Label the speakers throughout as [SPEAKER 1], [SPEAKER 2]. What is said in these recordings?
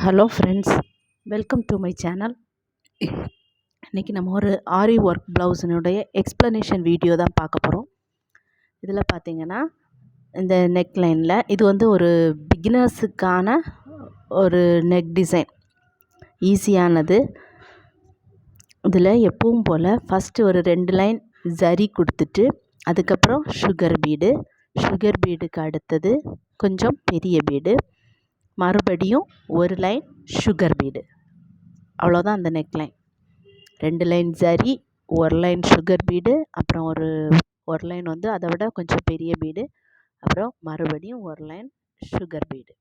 [SPEAKER 1] Hello friends, welcome to my channel. இன்றைக்கி நம்ம ஒரு ஆரி ஒர்க் ப்ளவுஸினுடைய எக்ஸ்ப்ளனேஷன் வீடியோ தான் பார்க்க போகிறோம். இதில் பார்த்திங்கன்னா இந்த நெக் லைனில் இது வந்து ஒரு பிகினர்ஸுக்கான ஒரு நெக் டிசைன், ஈஸியானது. இதில் எப்பவும் போல் ஃபஸ்ட்டு ஒரு 2 லைன் ஜரி கொடுத்துட்டு அதுக்கப்புறம் சுகர் பீடுக்கு அடுத்தது கொஞ்சம் பெரிய பீடு, மறுபடியும் ஒரு லைன் சுகர் பீடு. அவ்வளோதான் அந்த நெக் லைன். 2 லைன் ஜரி, ஒரு லைன் சுகர் பீடு, அப்புறம் ஒரு லைன் வந்து அதை விட கொஞ்சம் பெரிய பீடு, அப்புறம் மறுபடியும் ஒரு லைன் சுகர் பீடு.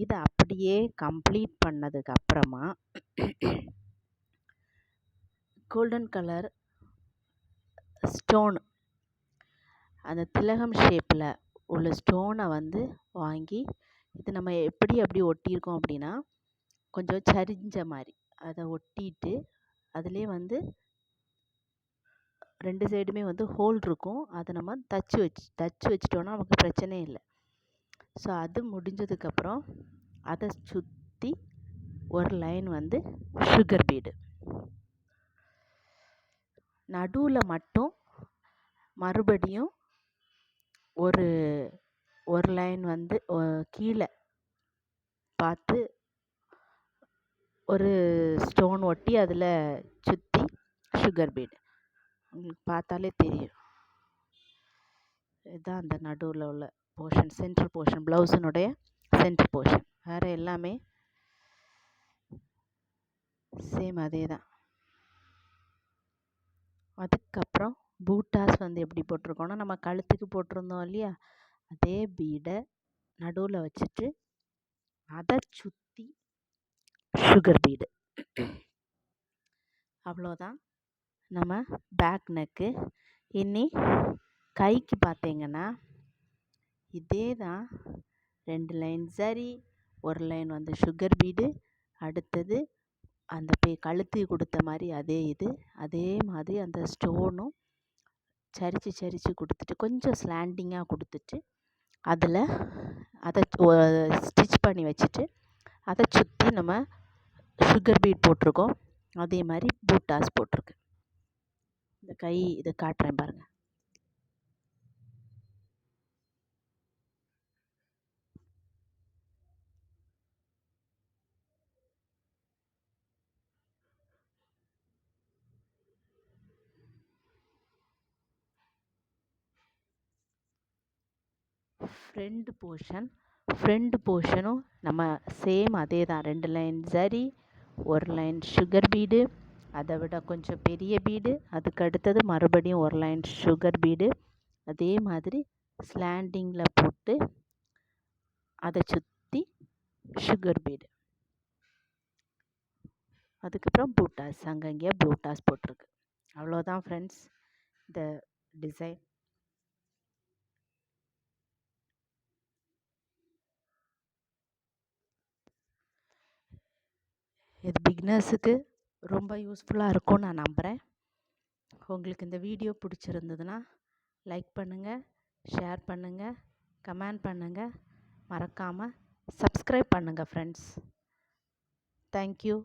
[SPEAKER 1] இதை அப்படியே கம்ப்ளீட் பண்ணதுக்கு அப்புறமா கோல்டன் கலர் ஸ்டோன், அந்த திலகம் ஷேப்பில் உள்ள ஸ்டோனை வந்து வாங்கி, இது நம்ம அப்படி ஒட்டியிருக்கோம் அப்படின்னா கொஞ்சம் சரிஞ்ச மாதிரி அதை ஒட்டிட்டு அதிலே வந்து 2 சைடுமே வந்து ஹோல் இருக்கும். அதை நம்ம தச்சு வச்சிட்டோன்னா நமக்கு பிரச்சனையே இல்லை. ஸோ அது முடிஞ்சதுக்கப்புறம் அதை சுற்றி ஒரு லைன் வந்து சுகர் பீடு, நடுவில் மட்டும் மறுபடியும் ஒரு லைன் வந்து கீழே பார்த்து ஒரு ஸ்டோன் ஒட்டி அதில் சுற்றி சுகர் பீடு. உங்களுக்கு பார்த்தாலே தெரியும், இதுதான் அந்த நடுவில் உள்ள போர்ஷன், சென்ட்ரல் போர்ஷன், ப்ளவுஸினுடைய சென்ட்ரல் போர்ஷன். வேறு எல்லாமே சேம் அதே தான். அதுக்கப்புறம் பூட்டாஸ் வந்து எப்படி போட்டிருக்கோன்னா, நம்ம கழுத்துக்கு போட்டிருந்தோம் இல்லையா, அதே பீடை நடுவில் வச்சுட்டு அதை சுற்றி சுகர் பீடு. அவ்வளோதான் நம்ம பேக் நெக்கு. இனி கைக்கு பார்த்தீங்கன்னா இதே தான், 2 லைன் சரி, ஒரு லைன் வந்து சுகர் பீடு, அடுத்தது அந்த கழுத்துக்கு கொடுத்த மாதிரி அதே மாதிரி அந்த ஸ்டோனும் சரித்து கொடுத்துட்டு கொஞ்சம் ஸ்லாண்டிங்காக கொடுத்துட்டு அதில் அதை ஸ்டிச் பண்ணி வச்சுட்டு அதை சுற்றி நம்ம சுகர் பீட் போட்டிருக்கோம். அதே மாதிரி பூட்டாஸ் போட்டிருக்கு. இந்த கை இதை காட்டுறேன் பாருங்கள். ஃப்ரண்ட் போர்ஷனும் நம்ம சேம் அதே தான். 2 லைன் சரி, ஒரு லைன் சுகர் பீடு, அதை விட கொஞ்சம் பெரிய பீடு, அதுக்கு அடுத்தது மறுபடியும் ஒரு லைன் சுகர் பீடு, அதே மாதிரி ஸ்லாண்டிங்கில் போட்டு அதை சுற்றி சுகர் பீடு. அதுக்கப்புறம் பூட்டாஸ், அங்கங்கே பூட்டாஸ் போட்டிருக்கு. அவ்வளோதான் ஃப்ரெண்ட்ஸ் இந்த டிசைன். இது பிகினர்ஸுக்கு ரொம்ப யூஸ்ஃபுல்லாக இருக்கும்னு நான் நம்புகிறேன். உங்களுக்கு இந்த வீடியோ பிடிச்சிருந்ததுன்னா லைக் பண்ணுங்கள், ஷேர் பண்ணுங்கள், கமெண்ட் பண்ணுங்கள், மறக்காமல் சப்ஸ்கிரைப் பண்ணுங்கள் ஃப்ரெண்ட்ஸ். தேங்க்யூ.